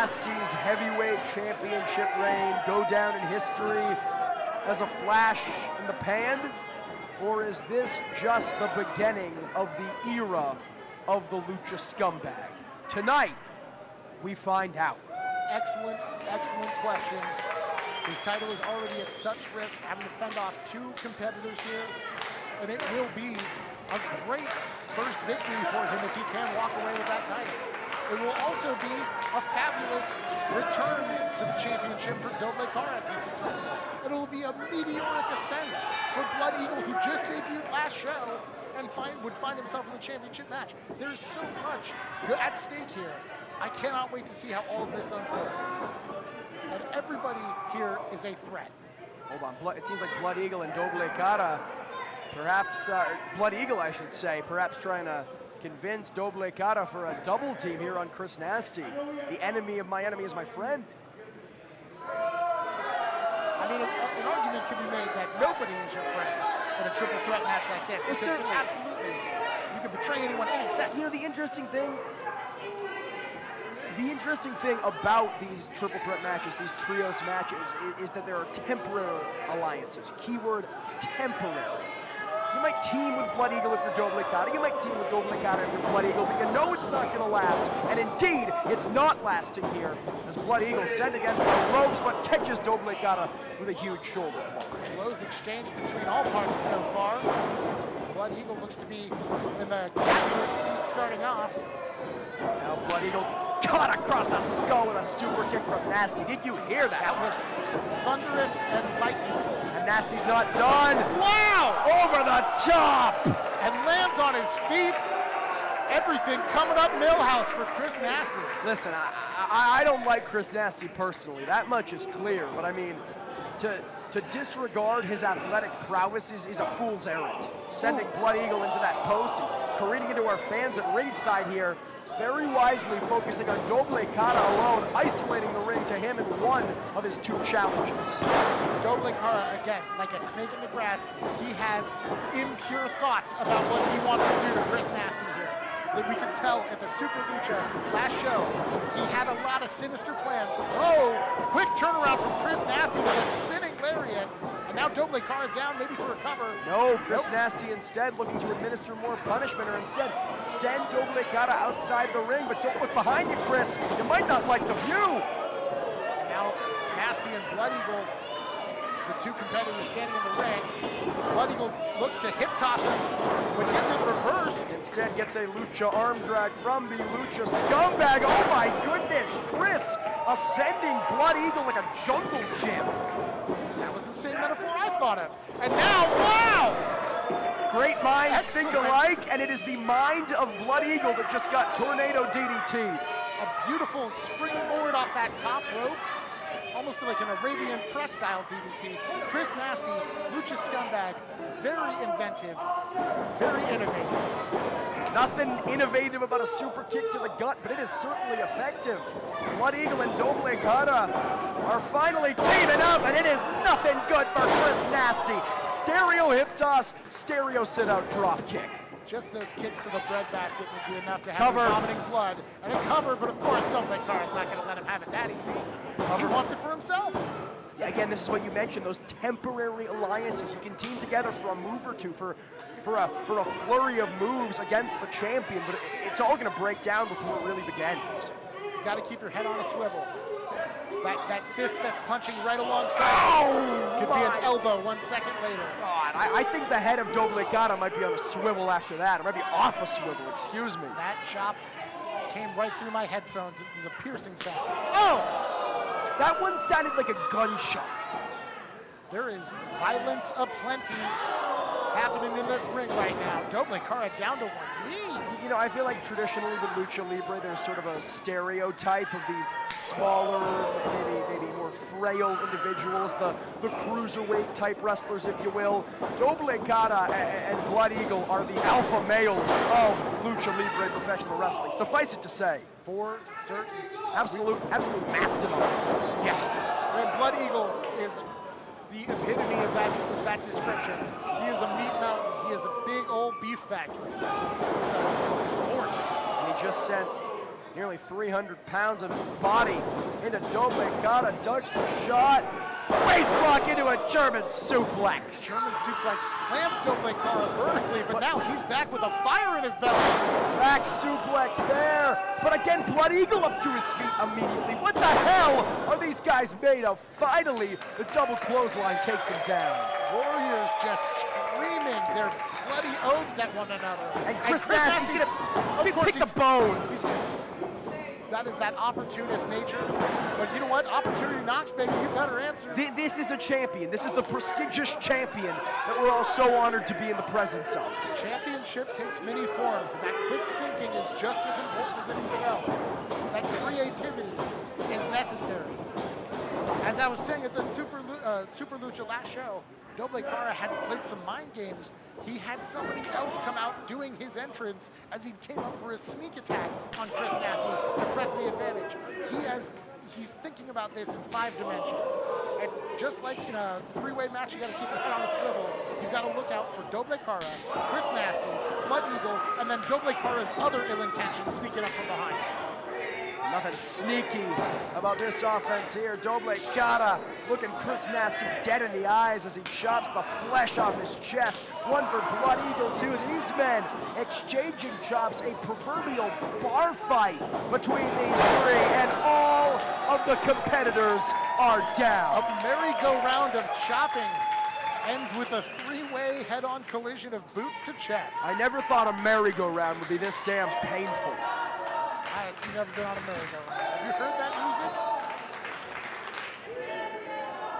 Nasty's heavyweight championship reign go down in history as a flash in the pan? Or is this just the beginning of the era of the Lucha scumbag? Tonight, we find out. Excellent, excellent question. His title is already at such risk, having to fend off two competitors here, and it will be a great first victory for him if he can walk away with that title. It will also be a fabulous return to the championship for Doble Cara if he's successful. It will be a meteoric ascent for Blood Eagle, who just debuted last show and would find himself in the championship match. There's so much at stake here. I cannot wait to see how all of this unfolds. And everybody here is a threat. Hold on, it seems like Blood Eagle and Doble Cara, perhaps, Blood Eagle I should say, perhaps trying to convince Doble Cara for a double team here on Chris Nastyy. The enemy of my enemy is my friend. I mean, an argument could be made that nobody is your friend in a triple threat match like this. Because certainly. Absolutely, you can betray anyone any second. You know, the interesting thing about these triple threat matches, these trios matches, is that there are temporary alliances. Keyword temporary. You might team with Blood Eagle if you're Doble Cara. You might team with Doble Cara if you're Blood Eagle, but you know it's not going to last. And indeed, it's not lasting here as Blood Eagle sent against the ropes, but catches Doble Cara with a huge shoulder blow. Blows exchanged between all parties so far. Blood Eagle looks to be in the catbird seat starting off. Now Blood Eagle caught across the skull with a super kick from Nastyy. Did you hear that? That was thunderous and lightningful. And Nasty's not done. Wow! Over the top! And lands on his feet. Everything coming up Millhouse for Chris Nastyy. Listen, I don't like Chris Nastyy personally. That much is clear. But I mean, to disregard his athletic prowess is a fool's errand. Sending Blood Eagle into that post and careening into our fans at ringside here. Very wisely focusing on Doble Cara alone, isolating the ring to him in one of his two challenges. Doble Cara, again, like a snake in the grass, he has impure thoughts about what he wants to do to Chris Nastyy here. That we could tell at the Super Lucha last show, he had a lot of sinister plans. Oh, quick turnaround from Chris Nastyy with a spinning lariat. And now Doble Cara down, maybe for a cover. No, Chris Nastyy instead looking to administer more punishment, or instead send Doble Cara outside the ring. But don't look behind you, Chris. You might not like the view. Now Nastyy and Blood Eagle, the two competitors standing in the ring. Blood Eagle looks to hip toss him, but gets it reversed. Instead gets a Lucha arm drag from the Lucha scumbag. Oh my goodness, Chris ascending Blood Eagle like a jungle gym. That was the same metaphor I thought of. And now, wow! Great minds think alike, and it is the mind of Blood Eagle that just got tornado DDT. A beautiful springboard off that top rope. Almost like an Arabian press style DDT. Chris Nastyy, Lucha scumbag, very inventive, very innovative. Nothing innovative about a super kick to the gut, but it is certainly effective. Blood Eagle and Doble Cara are finally teaming up, and it is nothing good for Chris Nastyy. Stereo hip toss, stereo sit-out drop kick. Just those kicks to the breadbasket would be enough to have him vomiting blood. And a cover, but of course Doble Cara's not going to let him have it that easy. He wants it for himself. Yeah, again, this is what you mentioned, those temporary alliances. You can team together for a move or two, for a flurry of moves against the champion, but it's all going to break down before it really begins. You got to keep your head on a swivel. That fist that's punching right alongside could be an elbow 1 second later. God, I think the head of Doble Cara might be on a swivel after that. It might be off a swivel, excuse me. That chop came right through my headphones. It was a piercing sound. Oh! That one sounded like a gunshot. There is violence aplenty happening in this ring right now. Doble Cara down to one knee. You know, I feel like traditionally with Lucha Libre, there's sort of a stereotype of these smaller, maybe more frail individuals, the cruiserweight type wrestlers, if you will. Doble Cara and Blood Eagle are the alpha males of Lucha Libre professional wrestling. Suffice it to say. For certain. Absolute mastodons. Yeah. And Blood Eagle is the epitome of that description. He is a meat mountain. He is a big old beef factory. So he's a horse. And he just sent nearly 300 pounds of his body into Doble Cara, ducks the shot, waist lock into a German suplex. German suplex clamps Doble Cara vertically, but now he's back with a fire in his belly. Back suplex there, but again, Blood Eagle up to his feet immediately. What the hell are these guys made of? Finally, the double clothesline takes him down. Warriors just screaming their bloody oaths at one another. And Chris Nasty's gonna pick the bones. That is that opportunist nature. But you know what? Opportunity knocks, baby. You better answer. This is a champion. This is the prestigious champion that we're all so honored to be in the presence of. Championship takes many forms, and that quick thinking is just as important as anything else. That creativity is necessary. As I was saying at the Super Lucha last show, Doble Cara had played some mind games. He had somebody else come out doing his entrance as he came up for a sneak attack on Chris Nastyy to press the advantage. He's thinking about this in 5 dimensions. And just like in a 3-way match, you gotta keep your head on a swivel. You gotta look out for Doble Cara, Chris Nastyy, Blood Eagle, and then Doble Cara's other ill intentions sneaking up from behind. Nothing sneaky about this offense here. Doble Cara looking Chris Nastyy dead in the eyes as he chops the flesh off his chest. One for Blood Eagle, two. These men exchanging chops, a proverbial bar fight between these three, and all of the competitors are down. A merry-go-round of chopping ends with a 3-way head-on collision of boots to chest. I never thought a merry-go-round would be this damn painful. I've never been on a merry-go-round. Have you heard that music?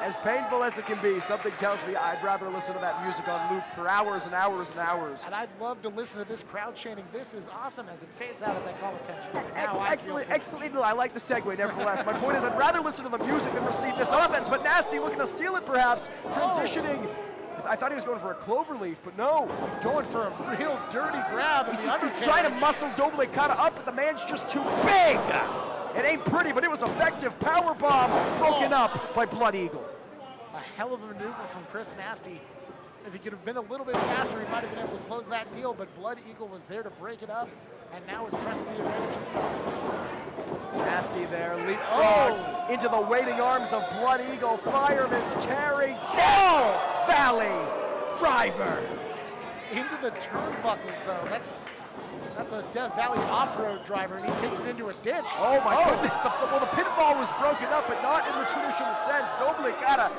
As painful as it can be, something tells me I'd rather listen to that music on loop for hours and hours and hours. And I'd love to listen to this crowd chanting, "This is awesome," as it fades out as I call attention. Excellent. I like the segue, nevertheless. My point is I'd rather listen to the music than receive this offense, but Nastyy looking to steal it perhaps, transitioning. I thought he was going for a cloverleaf, but no. He's going for a real dirty grab. He's trying to muscle Doble Cara up, but the man's just too big. It ain't pretty, but it was effective. Powerbomb broken up by Blood Eagle. A hell of a maneuver from Chris Nastyy. If he could have been a little bit faster, he might have been able to close that deal, but Blood Eagle was there to break it up, and now is pressing the advantage himself. Nastyy there, leapfrog into the waiting arms of Blood Eagle. Fireman's carry down Valley Driver. Into the turnbuckles, though. That's a Death Valley off-road driver, and he takes it into a ditch. Oh my goodness, the pinfall was broken up, but not in the traditional sense. Doble Cara,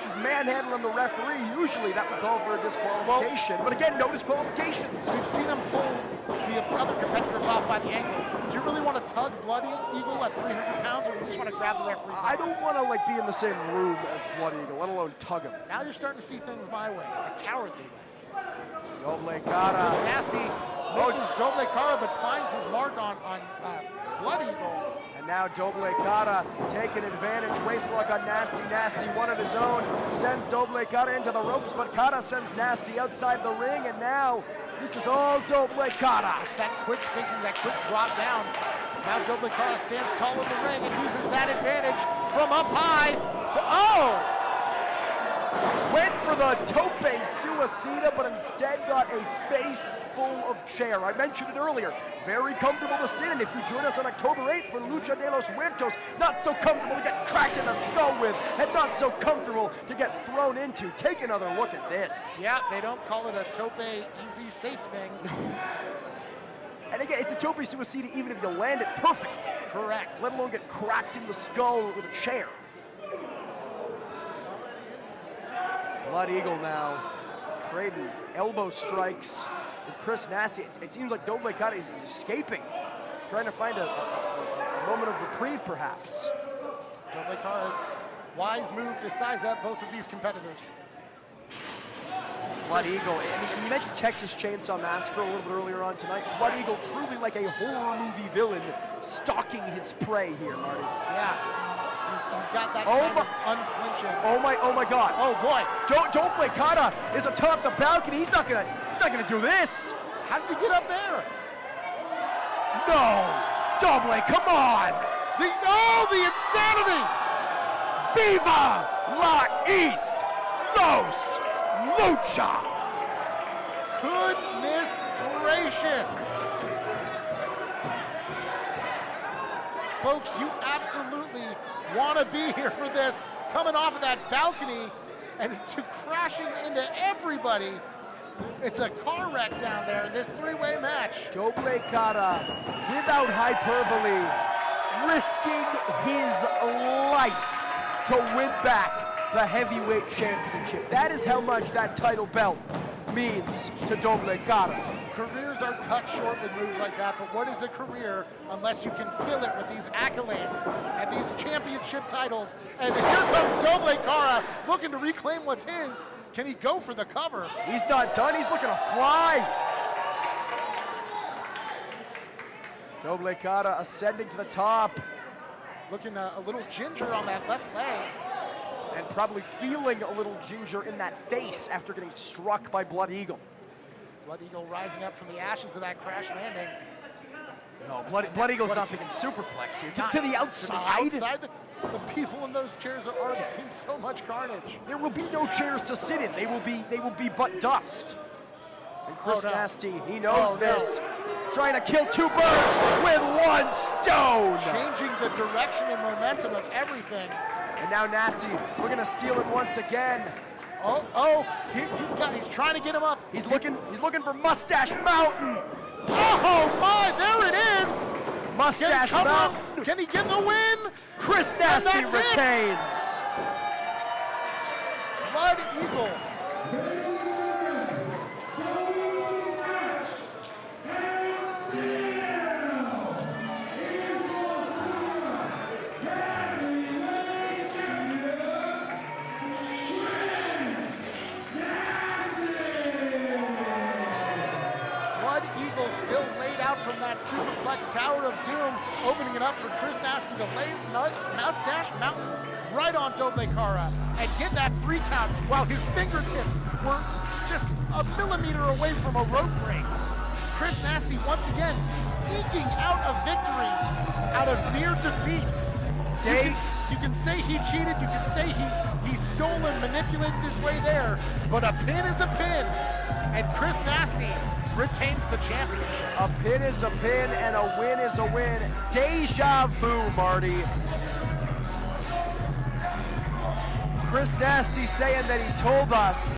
he's manhandling the referee. Usually that would call for a disqualification, but again, no disqualifications. We've seen him pull the other competitors off by the ankle. Do you really want to tug Blood Eagle at 300 pounds, or do you just want to grab the referee's arm? I don't want to be in the same room as Blood Eagle, let alone tug him. Now you're starting to see things my way, a cowardly way. Doble Cara. Chris Nastyy misses Doble Cara, but finds his mark on Blood Eagle. And now Doble Cara taking advantage. Waistlock on Nastyy. Nastyy, one of his own, sends Doble Cara into the ropes, but Cara sends Nastyy outside the ring, and now this is all Doble Cara. It's that quick thinking, that quick drop down. Now Doble Cara stands tall in the ring and uses that advantage from up high to, went for the tope suicida, but instead got a face full of chair. I mentioned it earlier. Very comfortable to sit in. If you join us on October 8th for Lucha de los Muertos, not so comfortable to get cracked in the skull with, and not so comfortable to get thrown into. Take another look at this. Yeah, they don't call it a tope easy safe thing. And again, it's a tope suicida even if you land it perfect. Correct. let alone get cracked in the skull with a chair. Blood Eagle now trading elbow strikes with Chris Nastyy. It seems like Doble Cara is escaping, trying to find a moment of reprieve, perhaps. Doble Cara, wise move to size up both of these competitors. Blood Eagle, I mean, you mentioned Texas Chainsaw Massacre a little bit earlier on tonight. Blood Eagle truly like a horror movie villain stalking his prey here, Marty. Yeah, he's got that kind of unflinching. Oh my God. Oh boy. Doble Cara is atop the balcony. He's not gonna do this. How did he get up there? No, Doble, come on. The insanity. Viva la East Los Lucha. Goodness gracious. Folks, you absolutely want to be here for this. Coming off of that balcony and to crashing into everybody. It's a car wreck down there in this three-way match. Doble Cara, without hyperbole, risking his life to win back the heavyweight championship. That is how much that title belt means to Doble Cara. Careers are cut short with moves like that, but what is a career unless you can fill it with these accolades and these championship titles? And here comes Doble Cara looking to reclaim what's his. Can he go for the cover? He's not done, he's looking to fly. Doble Cara ascending to the top. Looking a little ginger on that left leg. And probably feeling a little ginger in that face after getting struck by Blood Eagle. Blood Eagle rising up from the ashes of that crash landing. No, Blood Eagle's not thinking superplex here. To the outside? To the outside? The people in those chairs are already seeing so much carnage. There will be no chairs to sit in. They will be but dust. And Chris Nastyy, he knows this. Trying to kill two birds with one stone. Changing the direction and momentum of everything. And now Nastyy, we're gonna steal it once again. He's trying to get him up. He's looking for Mustache Mountain. Oh my, there it is. Mustache Mountain. Can he get the win? Chris Nastyy retains. Blood Eagle. Still laid out from that superplex Tower of Doom, opening it up for Chris Nastyy to lay Mustache Mountain right on Doble Cara and get that 3 count while his fingertips were just a millimeter away from a rope break. Chris Nastyy once again eking out a victory out of near defeat. You can say he cheated, you can say he stole and manipulated his way there, but a pin is a pin, and Chris Nastyy retains the championship. A pin is a pin and a win is a win. Deja vu, Marty. Chris Nastyy saying that he told us